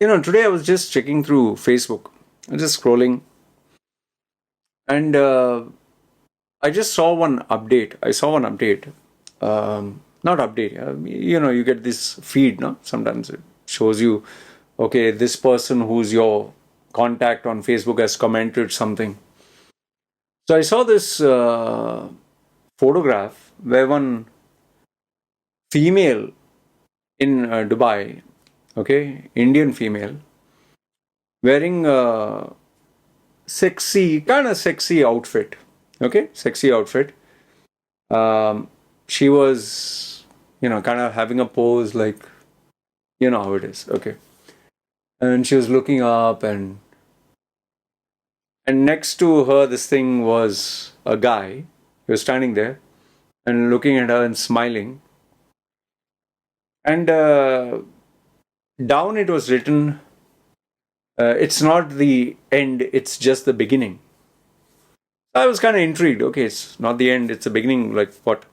Today I was just checking through Facebook, I was just scrolling, and I just saw one update. I saw one update. Not update. You get this feed, no? Sometimes it shows you, okay, this person who's your contact on Facebook has commented something. So I saw this photograph where one female in Dubai, okay, Indian female, wearing a kind of sexy outfit, okay, sexy outfit. She was, kind of having a pose like, how it is, okay. And she was looking up, and next to her, this thing was a guy. He was standing there and looking at her and smiling. And down it was written, it's not the end, it's just the beginning. I was kind of intrigued. Okay, it's not the end, it's the beginning. Like what?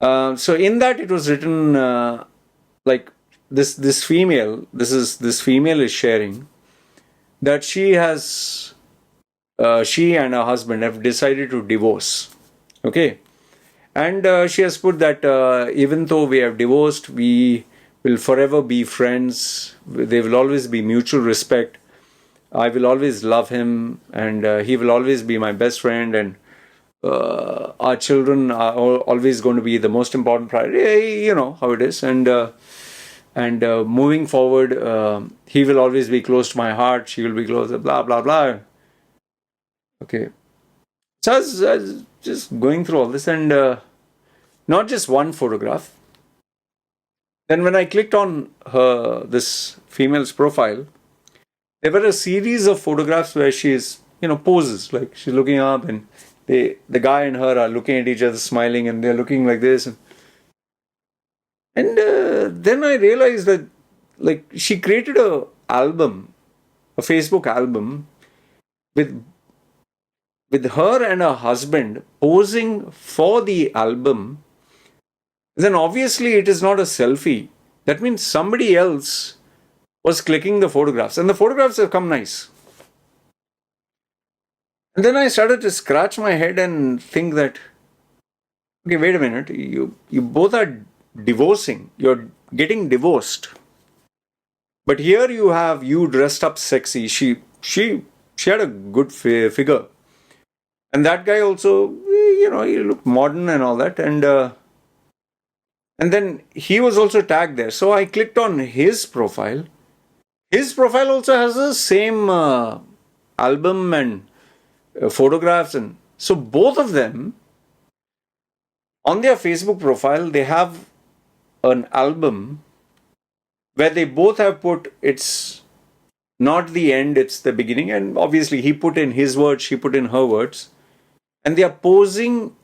So in that it was written like this female. This female is sharing that she and her husband have decided to divorce. Okay, and she has put that even though we have divorced, we will forever be friends. There will always be mutual respect. I will always love him, and he will always be my best friend, and our children are always going to be the most important priority. You know how it is, and moving forward, he will always be close to my heart. She will be close. Blah blah blah. Okay, so I was just going through all this, and not just one photograph. Then when I clicked on this female's profile, there were a series of photographs where she's, poses, like she's looking up, and the guy and her are looking at each other, smiling, and they're looking like this. And then I realized that, like, she created a Facebook album with her and her husband posing for the album. Then obviously it is not a selfie. That means somebody else was clicking the photographs, and the photographs have come nice. And then I started to scratch my head and think that, okay, wait a minute, you both are divorcing, you're getting divorced. But here you have you dressed up sexy. She had a good figure, and that guy also, he looked modern and all that, and then he was also tagged there. So I clicked on his profile. His profile also has the same album and photographs, and so both of them on their Facebook profile, they have an album where they both have put, it's not the end, it's the beginning. And obviously he put in his words, she put in her words, and they are posing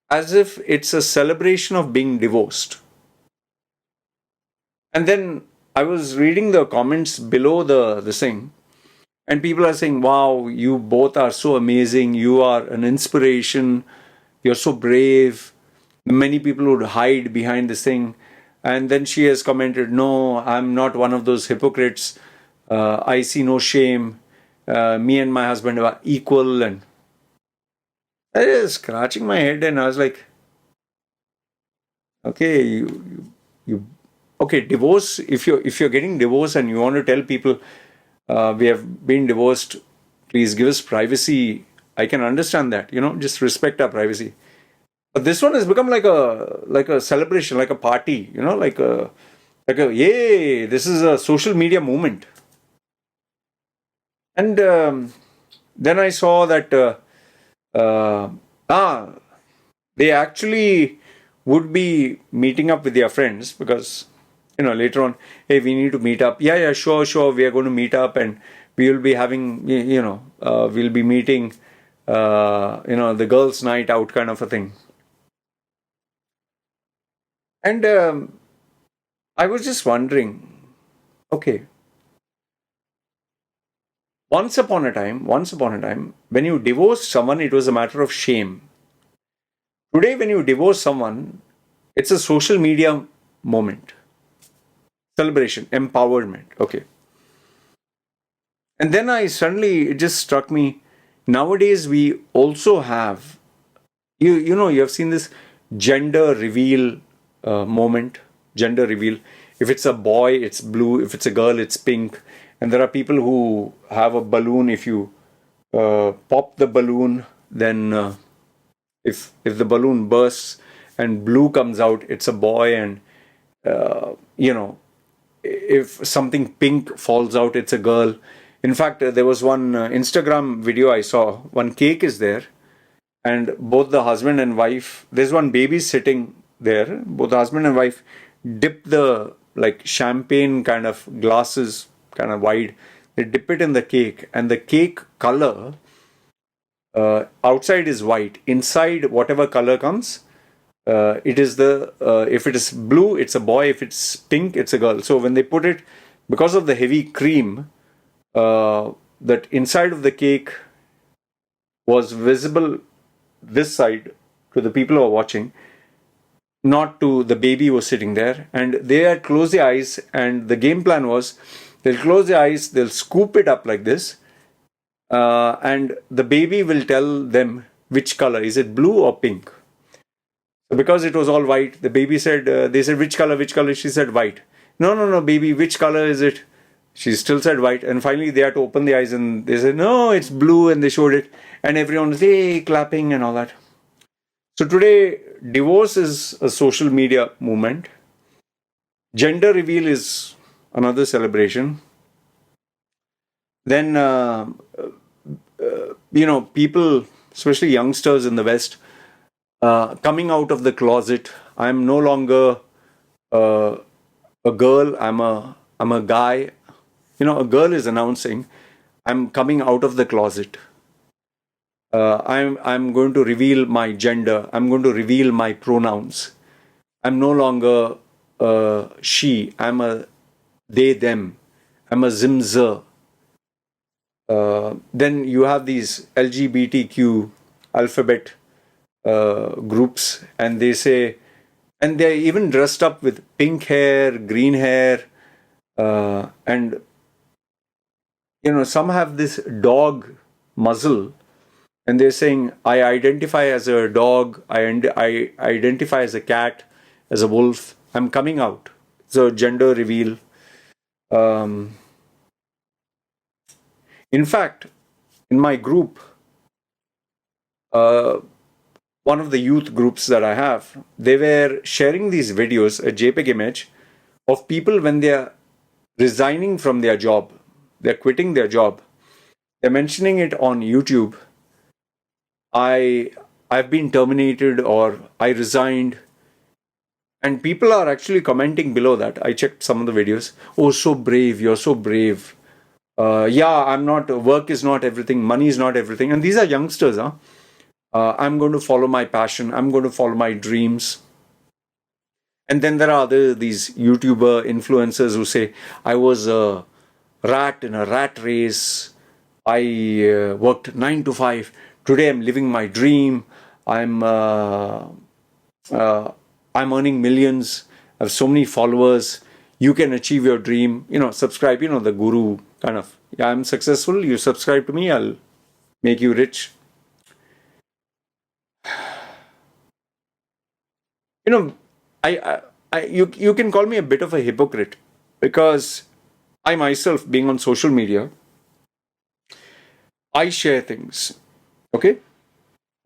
as if it's a celebration of being divorced. And then I was reading the comments below the thing, and people are saying, wow, you both are so amazing, you are an inspiration, you're so brave. Many people would hide behind this thing. And then she has commented, no, I'm not one of those hypocrites. I see no shame. Me and my husband are equal. And I was scratching my head, and I was like, okay, you okay, divorce. If you're getting divorced and you want to tell people we have been divorced, please give us privacy. I can understand that, just respect our privacy. But this one has become like a celebration, like a party, like a yay! This is a social media movement. And then I saw that they actually would be meeting up with their friends, because later on, hey, we need to meet up. Yeah, sure, we are going to meet up, and we will be having, we'll be meeting, the girls' night out kind of a thing. And I was just wondering, okay, once upon a time, when you divorced someone, it was a matter of shame. Today, when you divorce someone, it's a social media moment. celebration, empowerment. Okay. And then it just struck me, nowadays we also have, you have seen this gender reveal moment, gender reveal. If it's a boy, it's blue. If it's a girl, it's pink. And there are people who have a balloon. If you pop the balloon, then if the balloon bursts and blue comes out, it's a boy. And if something pink falls out, it's a girl. In fact, there was one Instagram video I saw. One cake is there, and both the husband and wife, there's one baby sitting there. Both the husband and wife dip the like champagne kind of glasses, kind of wide. They dip it in the cake, and the cake color outside is white. Inside, whatever color comes, it is the if it is blue, it's a boy. If it's pink, it's a girl. So when they put it, because of the heavy cream, that inside of the cake was visible this side to the people who are watching, not to the baby who was sitting there. And they had closed their eyes, and the game plan was they'll close their eyes, they'll scoop it up like this, and the baby will tell them which color is it, blue or pink. So because it was all white, the baby said, they said, which color, which color? She said, white. No, baby, which color is it? She still said white. And finally they had to open the eyes, and they said, no, it's blue. And they showed it. And everyone was, hey, clapping and all that. So today, divorce is a social media movement. Gender reveal is another celebration. Then, people, especially youngsters in the West, coming out of the closet. I'm no longer a girl. I'm a guy. A girl is announcing, I'm coming out of the closet. I'm going to reveal my gender. I'm going to reveal my pronouns. I'm no longer she. I'm a they, them. I'm a zimzer. Then you have these LGBTQ alphabet groups, and they say, and they're even dressed up with pink hair, green hair, and some have this dog muzzle, and they're saying, I identify as a dog, I identify as a cat, as a wolf, I'm coming out. So gender reveal. In fact, in my group, one of the youth groups that I have, they were sharing these videos, a JPEG image, of people when they are resigning from their job. They're quitting their job. They're mentioning it on YouTube. I've been terminated, or I resigned. And people are actually commenting below that. I checked some of the videos. Oh, so brave. You're so brave. Work is not everything. Money is not everything. And these are youngsters, huh? I'm going to follow my passion. I'm going to follow my dreams. And then there are these YouTuber influencers who say, I was a rat in a rat race. I worked 9 to 5. Today I'm living my dream. I'm earning millions. I have so many followers. You can achieve your dream. Subscribe. The guru kind of. Yeah, I'm successful. You subscribe to me. I'll make you rich. You can call me a bit of a hypocrite, because I myself, being on social media, I share things. Okay?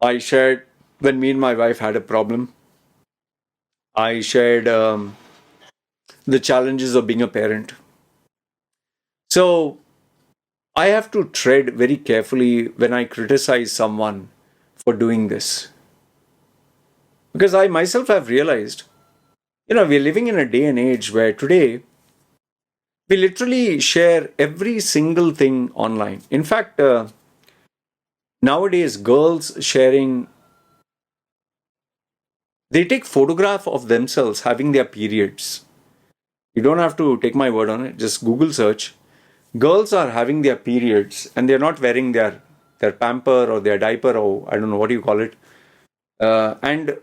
I shared when me and my wife had a problem. I shared the challenges of being a parent. So I have to tread very carefully when I criticize someone for doing this. Because I myself have realized, we're living in a day and age where today we literally share every single thing online. In fact, nowadays girls sharing, they take photograph of themselves having their periods. You don't have to take my word on it. Just Google search. Girls are having their periods, and they're not wearing their pamper or their diaper, or I don't know what you call it. And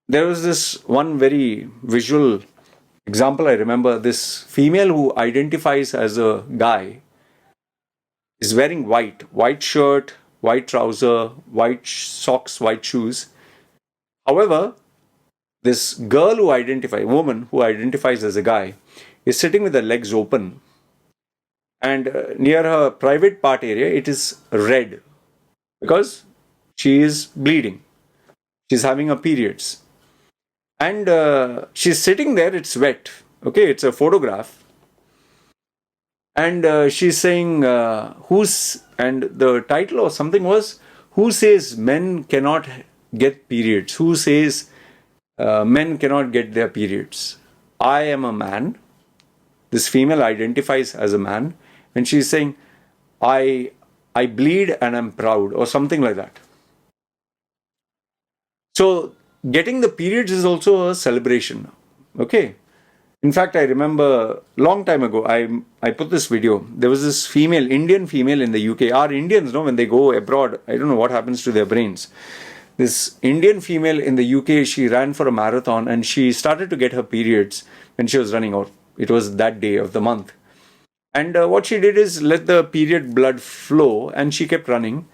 there was this one very visual Example, I remember this female who identifies as a guy is wearing white shirt, white trouser, white socks, white shoes. However, this woman who identifies as a guy, is sitting with her legs open, and near her private part area, it is red because she is bleeding. She's having her periods. And she's sitting there, it's wet. Okay, it's a photograph. And she's saying, and the title or something was, who says men cannot get periods? Who says men cannot get their periods? I am a man. This female identifies as a man. And she's saying, I bleed and I'm proud, or something like that. So getting the periods is also a celebration. Okay. In fact, I remember long time ago, I put this video. There was this female, Indian female in the UK. Our Indians, when they go abroad, I don't know what happens to their brains. This Indian female in the UK, she ran for a marathon and she started to get her periods when she was running, or it was that day of the month. And what she did is let the period blood flow, and she kept running.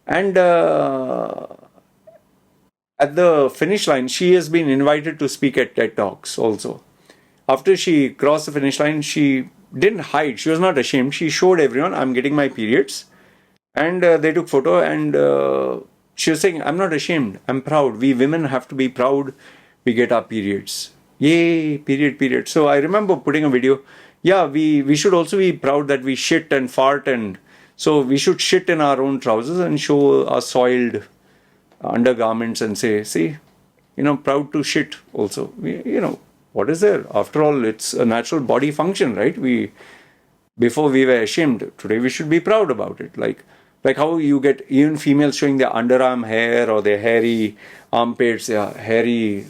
And at the finish line, she has been invited to speak at TED Talks also. After she crossed the finish line, she didn't hide. She was not ashamed. She showed everyone, I'm getting my periods. And they took photo, and she was saying, I'm not ashamed. I'm proud. We women have to be proud. We get our periods. Yay, period. So I remember putting a video. Yeah, we should also be proud that we shit and fart. And so we should shit in our own trousers and show our soiled undergarments and say, see, proud to shit also. What is there? After all, it's a natural body function, right? Before we were ashamed. Today we should be proud about it. Like how you get even females showing their underarm hair or their hairy armpits, their hairy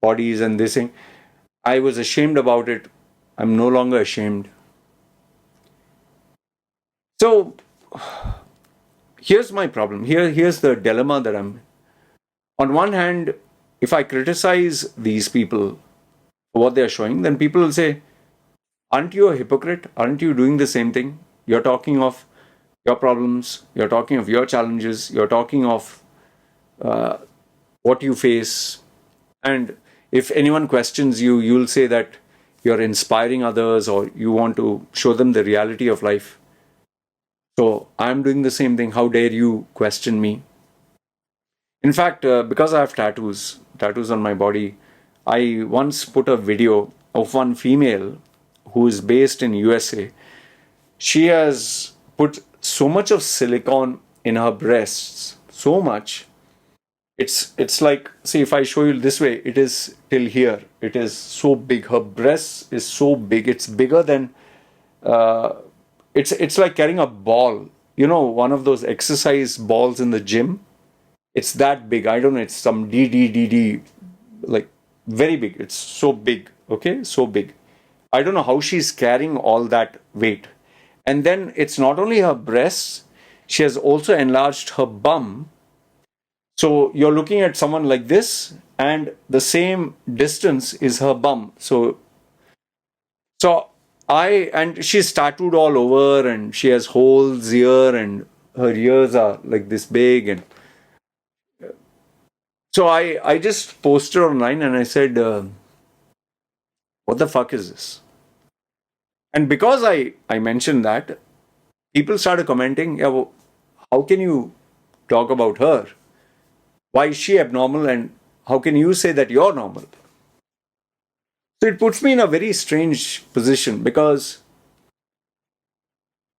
bodies and this thing. I was ashamed about it. I'm no longer ashamed. So here's my problem. Here's the dilemma that I'm. On one hand, if I criticize these people for what they're showing, then people will say, aren't you a hypocrite? Aren't you doing the same thing? You're talking of your problems. You're talking of your challenges. You're talking of what you face. And if anyone questions you, you'll say that you're inspiring others or you want to show them the reality of life. So I'm doing the same thing. How dare you question me? In fact, because I have tattoos on my body, I once put a video of one female who is based in USA. She has put so much of silicone in her breasts, so much. It's like, see, if I show you this way, it is till here. It is so big. Her breast is so big. It's bigger than. It's like carrying a ball. One of those exercise balls in the gym. It's that big. I don't know. It's some DDDD, like very big. It's so big. Okay, so big. I don't know how she's carrying all that weight. And then it's not only her breasts. She has also enlarged her bum. So you're looking at someone like this, and the same distance is her bum. So and she's tattooed all over, and she has holes here, and her ears are like this big. And so I just posted online and I said, what the fuck is this? And because I mentioned that, people started commenting, yeah, well, how can you talk about her? Why is she abnormal, and how can you say that you're normal? So it puts me in a very strange position, because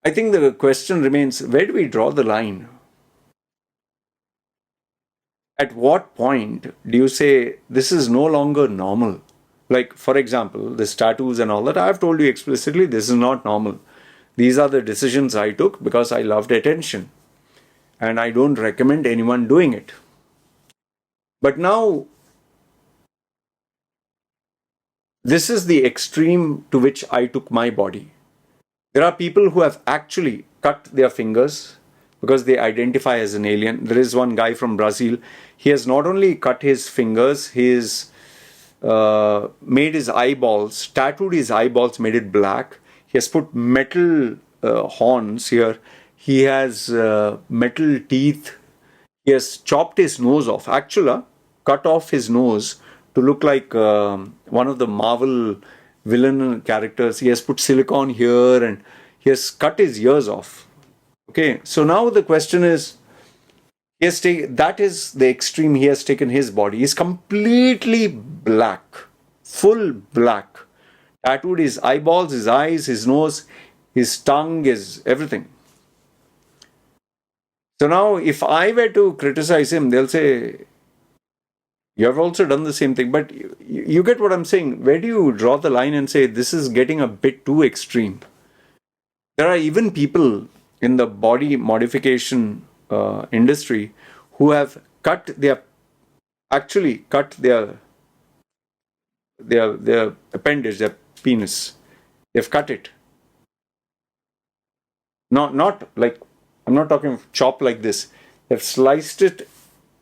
I think the question remains, where do we draw the line? At what point do you say this is no longer normal? Like, for example, the tattoos and all that, I've told you explicitly, this is not normal. These are the decisions I took because I loved attention. And I don't recommend anyone doing it. But now, this is the extreme to which I took my body. There are people who have actually cut their fingers because they identify as an alien. There is one guy from Brazil. He has not only cut his fingers, his made his eyeballs, tattooed his eyeballs, made it black. He has put metal horns here. He has metal teeth. He has chopped his nose off. Actually, cut off his nose to look like one of the Marvel villain characters. He has put silicone here and he has cut his ears off. Okay, so now the question is, that is the extreme he has taken his body. He's completely black, full black. Tattooed his eyeballs, his eyes, his nose, his tongue, his everything. So now, if I were to criticize him, they'll say, you have also done the same thing. But you get what I'm saying. Where do you draw the line and say, this is getting a bit too extreme? There are even people in the body modification industry who have actually cut their appendage, their penis. They've cut it. Not like, I'm not talking chop like this. They've sliced it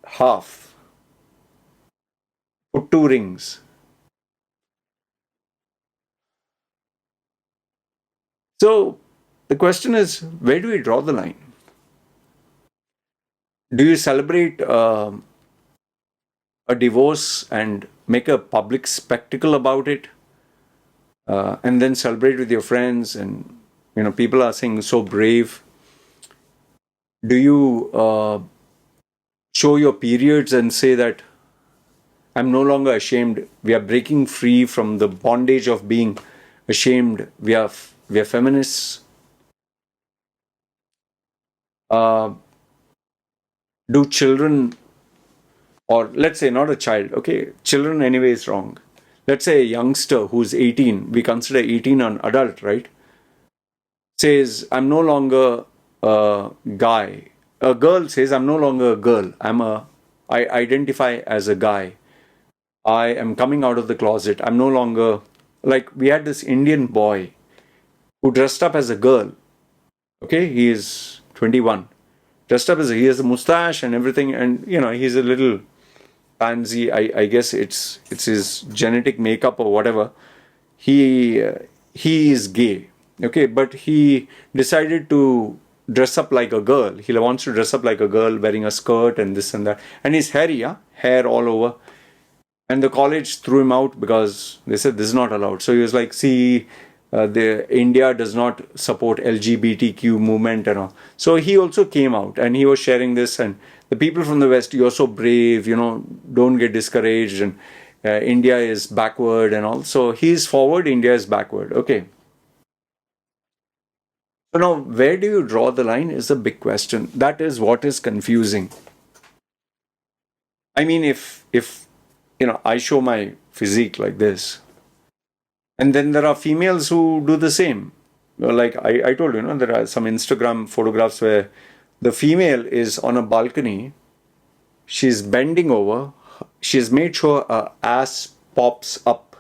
half. Put 2 rings. So the question is, where do we draw the line? Do you celebrate a divorce and make a public spectacle about it, and then celebrate with your friends, and people are saying so brave? Do you show your periods and say that I'm no longer ashamed? We are breaking free from the bondage of being ashamed. We are feminists. Do children, or let's say not a child, okay, children anyway is wrong. Let's say a youngster who's 18, we consider 18 an adult, right? Says, I'm no longer a guy. A girl says, I'm no longer a girl. I identify as a guy. I am coming out of the closet. I'm no longer, like, we had this Indian boy who dressed up as a girl. Okay, he is 21. Dressed up he has a mustache and everything, and he's a little pansy. I guess it's his genetic makeup or whatever. He is gay. Okay, but he decided to dress up like a girl. He wants to dress up like a girl, wearing a skirt and this and that. And he's hairy, yeah? Hair all over. And the college threw him out because they said this is not allowed. So he was like, see, the India does not support LGBTQ movement and all. So he also came out and he was sharing this, and the people from the West, you're so brave, don't get discouraged, and India is backward and all. So he's forward, India is backward. Okay. So now, where do you draw the line is a big question. That is what is confusing. I mean, if I show my physique like this, and then there are females who do the same. Like I told you, there are some Instagram photographs where the female is on a balcony. She's bending over. She's made sure her ass pops up,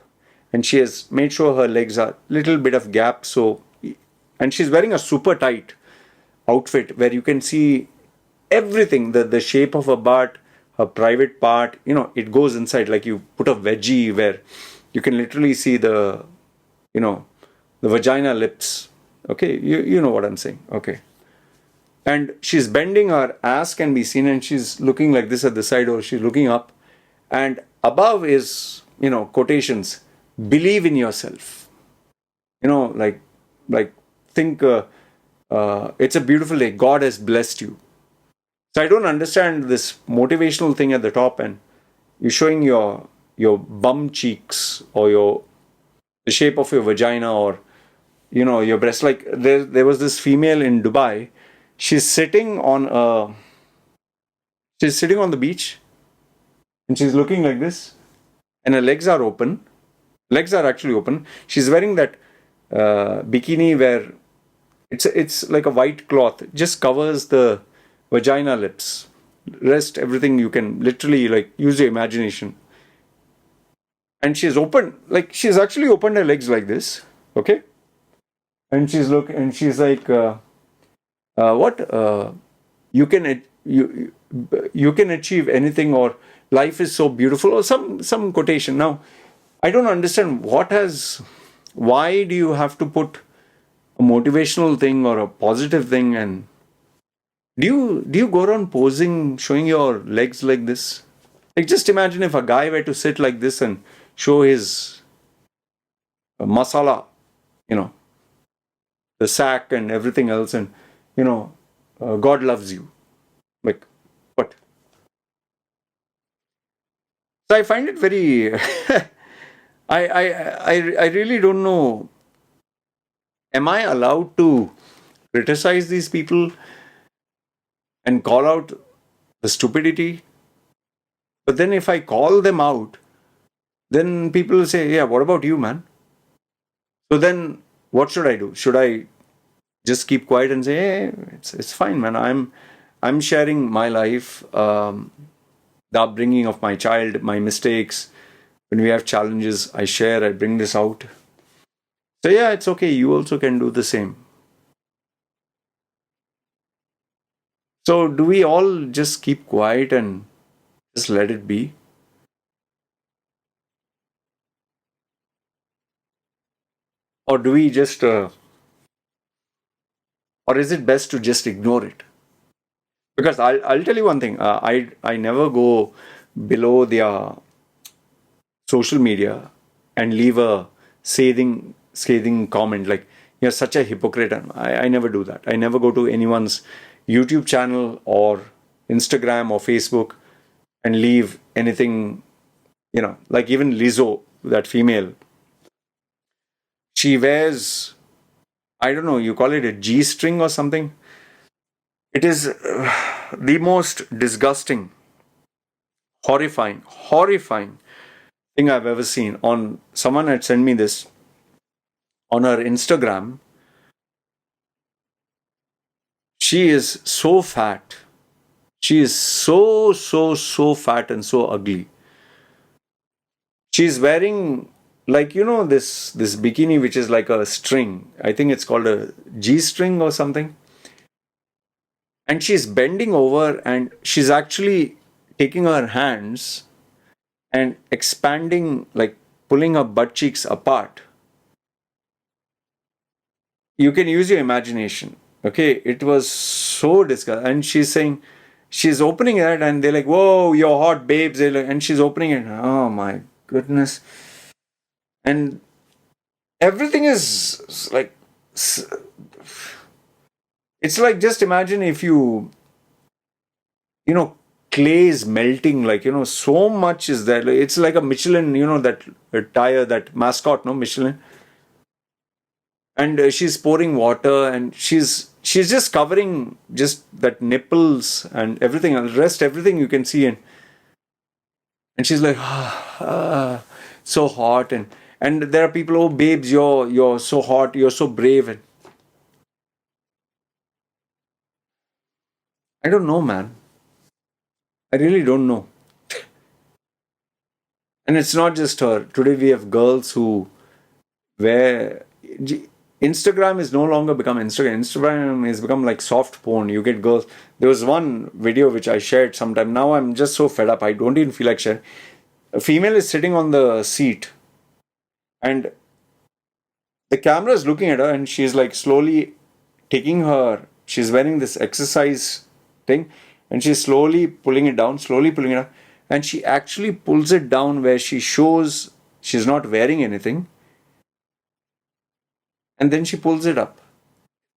and she has made sure her legs are little bit of gap. And she's wearing a super tight outfit where you can see everything, the shape of her butt, her private part. It goes inside, like you put a veggie where you can literally see the vagina lips. Okay, you know what I'm saying. Okay. And she's bending, her ass can be seen, and she's looking like this at the side, or she's looking up. And above is, quotations, believe in yourself. Like think it's a beautiful day. God has blessed you. So I don't understand this motivational thing at the top, and you're showing your bum cheeks, or the shape of your vagina, or your breast. Like there was this female in Dubai. She's sitting on the beach, and she's looking like this, and her legs are open. Legs are actually open. She's wearing that bikini where it's like a white cloth, just covers the vagina, lips, rest everything. You can literally use your imagination. And she's actually opened her legs like this, okay? And she's like, what? You can achieve anything, or life is so beautiful, or some quotation. Now, I don't understand why do you have to put a motivational thing or a positive thing, and do you go around posing, showing your legs like this? Like, just imagine if a guy were to sit like this and show his masala, you know, the sack and everything else, and you know, God loves you. Like, what? So I find it very. I really don't know. Am I allowed to criticize these people and call out the stupidity? But then if I call them out, then people will say, "Yeah, what about you, man?" So then, what should I do? Should I just keep quiet and say, "Hey, it's fine, man. I'm sharing my life, the upbringing of my child, my mistakes. When we have challenges, I share. I bring this out. So yeah, it's okay. You also can do the same." So do we all just keep quiet and just let it be, or do we just, or is it best to just ignore it? Because I'll tell you one thing. I never go below their social media and leave a scathing comment like, "You're such a hypocrite." And I never do that. I never go to anyone's YouTube channel or Instagram or Facebook and leave anything, like even Lizzo, that female, she wears, I don't know, you call it a G string or something. It is the most disgusting, horrifying thing I've ever seen. On someone had sent me this on her Instagram. She is so fat. She is so fat and so ugly. She's wearing, like, this bikini which is like a string. I think it's called a G string or something. And she's bending over and she's actually taking her hands and expanding, like pulling her butt cheeks apart. You can use your imagination. Okay, it was so disgusting. And she's saying, she's opening it, and they're like, "Whoa, you're hot, babes." And she's opening it. Oh my goodness. And everything is like, it's like, just imagine if you know, clay is melting, like, so much is there. It's like a Michelin, that tire, that mascot, no, Michelin. And she's pouring water, and she's just covering just that nipples and everything, and the rest everything you can see. And she's like, so hot. And there are people, "Oh babes, you're so hot, you're so brave." And I don't know, man. I really don't know. And it's not just her. Today we have girls who wear, Instagram is no longer become Instagram. Instagram has become like soft porn. You get girls. There was one video which I shared sometime. Now I'm just so fed up. I don't even feel like sharing. A female is sitting on the seat, and the camera is looking at her, and she's like slowly taking her. She's wearing this exercise thing, and she's slowly pulling it down, and she actually pulls it down where she shows she's not wearing anything, and then she pulls it up.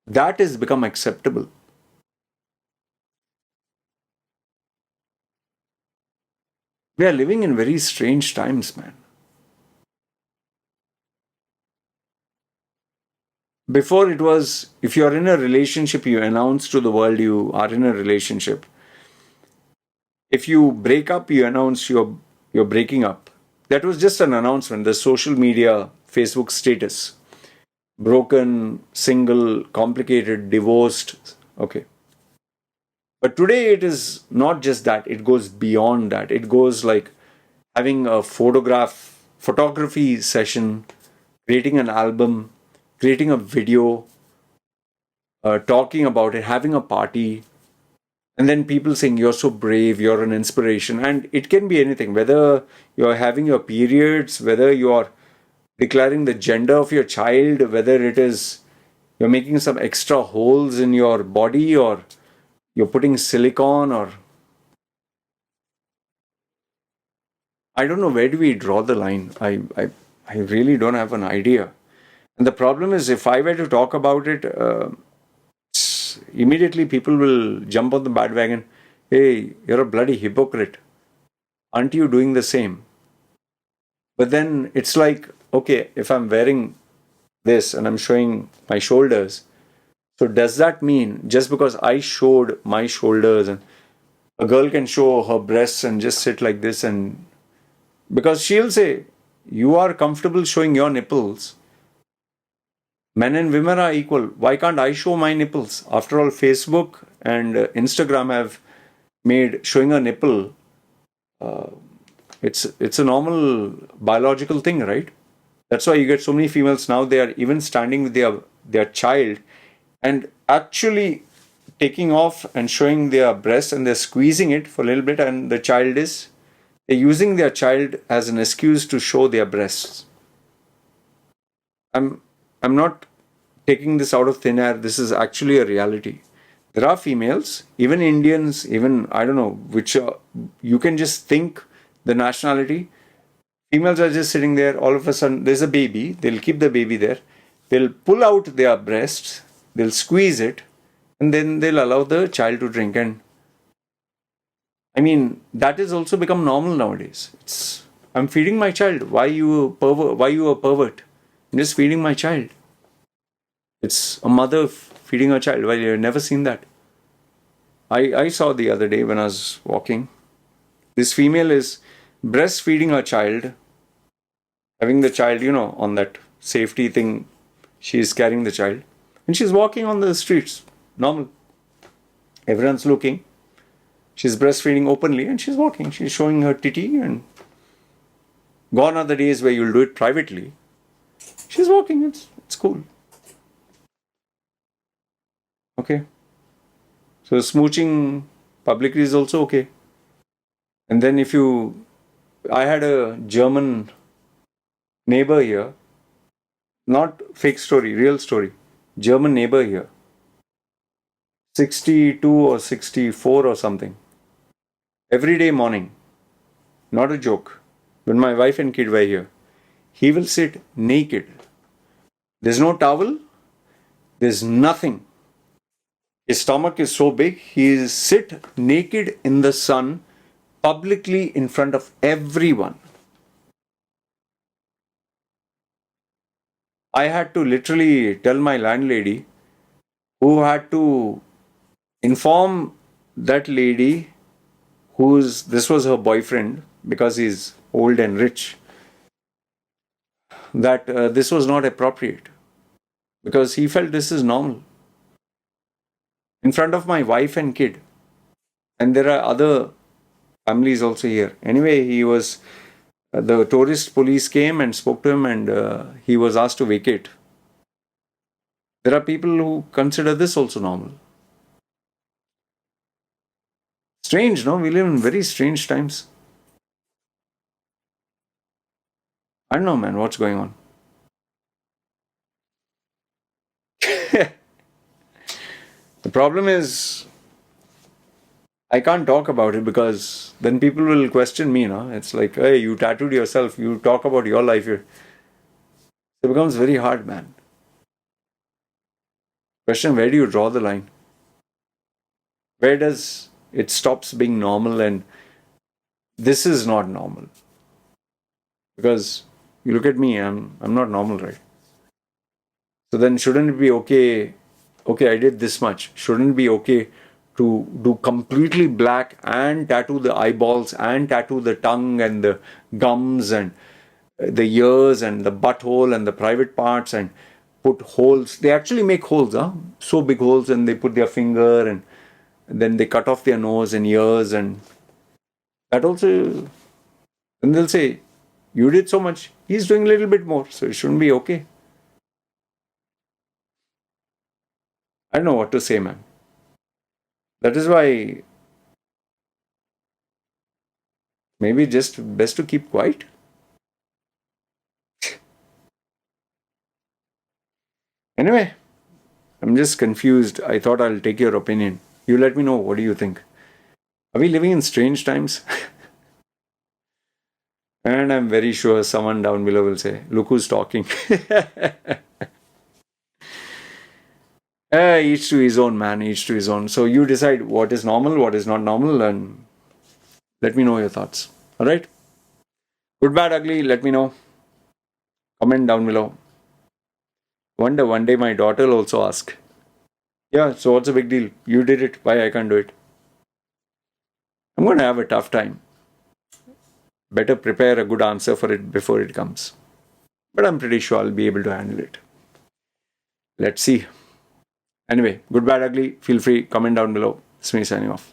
That has become acceptable. We are living in very strange times, man. Before it was, if you're in a relationship, you announce to the world you are in a relationship. If you break up, you announce you're breaking up. That was just an announcement. The social media, Facebook status, broken, single, complicated, divorced. Okay. But today it is not just that. It goes beyond that. It goes like having a photography session, creating an album, creating a video, talking about it, having a party. And then people saying, you're so brave, you're an inspiration. And it can be anything, whether you're having your periods, whether you're declaring the gender of your child, whether it is you're making some extra holes in your body, or you're putting silicone, or I don't know, where do we draw the line? I really don't have an idea. And the problem is, if I were to talk about it, immediately people will jump on the bandwagon. Hey, you're a bloody hypocrite. Aren't you doing the same? But then it's like, okay, if I'm wearing this and I'm showing my shoulders, so does that mean just because I showed my shoulders, and a girl can show her breasts and just sit like this, and because she'll say, you are comfortable showing your nipples, men and women are equal. Why can't I show my nipples? After all, Facebook and Instagram have made showing a nipple, uh, it's a normal biological thing, right? That's why you get so many females now. They are even standing with their child and actually taking off and showing their breast, and they're squeezing it for a little bit, and the child is they're using their child as an excuse to show their breasts. I'm I'm not taking this out of thin air. This is actually a reality. There are females, even Indians, even I don't know which. You can just think the nationality. Females are just sitting there. All of a sudden, there's a baby. They'll keep the baby there. They'll pull out their breasts. They'll squeeze it, and then they'll allow the child to drink. And I mean, that has also become normal nowadays. It's I'm feeding my child. Why you a pervert? Why you a pervert? I'm just feeding my child. It's a mother feeding her child. Well, you've never seen that. I saw the other day when I was walking. This female is breastfeeding her child, having the child, on that safety thing. She's carrying the child. And she's walking on the streets. Normal. Everyone's looking. She's breastfeeding openly and she's walking. She's showing her titty, and gone are the days where you'll do it privately. She's walking. It's cool. Okay. So smooching publicly is also okay. And then I had a German neighbor here, not fake story, real story. German neighbor here, 62 or 64 or something. Every day morning, not a joke, when my wife and kid were here, he will sit naked. There's no towel, there's nothing. His stomach is so big, he sit naked in the sun, publicly in front of everyone. I had to literally tell my landlady, who had to inform that lady this was her boyfriend, because he's old and rich, that this was not appropriate, because he felt this is normal in front of my wife and kid. And there are other families also here. Anyway, the tourist police came and spoke to him, and he was asked to vacate. There are people who consider this also normal. Strange, no? We live in very strange times. I don't know, man, what's going on. The problem is, I can't talk about it, because then people will question me, no? It's like, hey, you tattooed yourself, you talk about your life here. It becomes very hard, man. Question, where do you draw the line? Where does it stops being normal and this is not normal? Because you look at me, I'm not normal, right? So then shouldn't it be okay? Okay, I did this much. Shouldn't it be okay to do completely black and tattoo the eyeballs and tattoo the tongue and the gums and the ears and the butthole and the private parts, and put holes? They actually make holes, huh? So big holes, and they put their finger, and then they cut off their nose and ears, and that also. And they'll say, you did so much, he's doing a little bit more, so it shouldn't be okay. I don't know what to say, man. That is why maybe just best to keep quiet. Anyway, I'm just confused. I thought I'll take your opinion. You let me know. What do you think? Are we living in strange times? And I'm very sure someone down below will say, look who's talking. Each to his own, man. Each to his own. So you decide what is normal, what is not normal, and let me know your thoughts. All right? Good, bad, ugly. Let me know. Comment down below. Wonder one day my daughter will also ask. Yeah, so what's the big deal? You did it. Why I can't do it? I'm going to have a tough time. Better prepare a good answer for it before it comes. But I'm pretty sure I'll be able to handle it. Let's see. Anyway, good, bad, ugly. Feel free. Comment down below. It's me signing off.